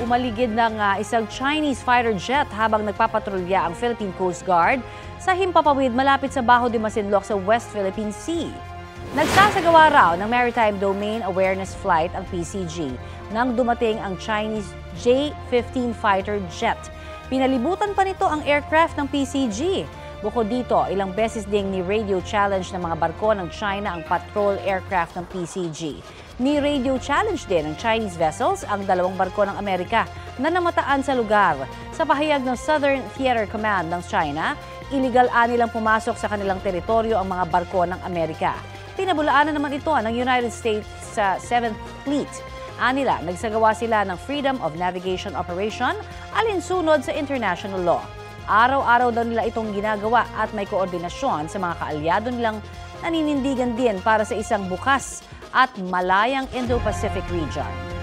Umaligid ng isang Chinese fighter jet habang nagpapatrolya ang Philippine Coast Guard sa himpapawid malapit sa Bajo de Masinloc sa West Philippine Sea. Nagsasagawa raw ng Maritime Domain Awareness Flight ang PCG nang dumating ang Chinese J-15 fighter jet. Pinalibutan pa nito ang aircraft ng PCG. Bukod dito, ilang beses ding ni-radio challenge ng mga barko ng China ang patrol aircraft ng PCG. Ni-radio challenge din ng Chinese vessels ang dalawang barko ng Amerika na namataan sa lugar. Sa pahayag ng Southern Theater Command ng China, iligal nilang pumasok sa kanilang teritoryo ang mga barko ng Amerika. Pinabulaanan naman ito ng United States sa 7th Fleet. Anila, nagsagawa sila ng Freedom of Navigation Operation alinsunod sa international law. Araw-araw daw nila itong ginagawa at may koordinasyon sa mga kaalyado nilang naninindigan din para sa isang bukas at malayang Indo-Pacific region.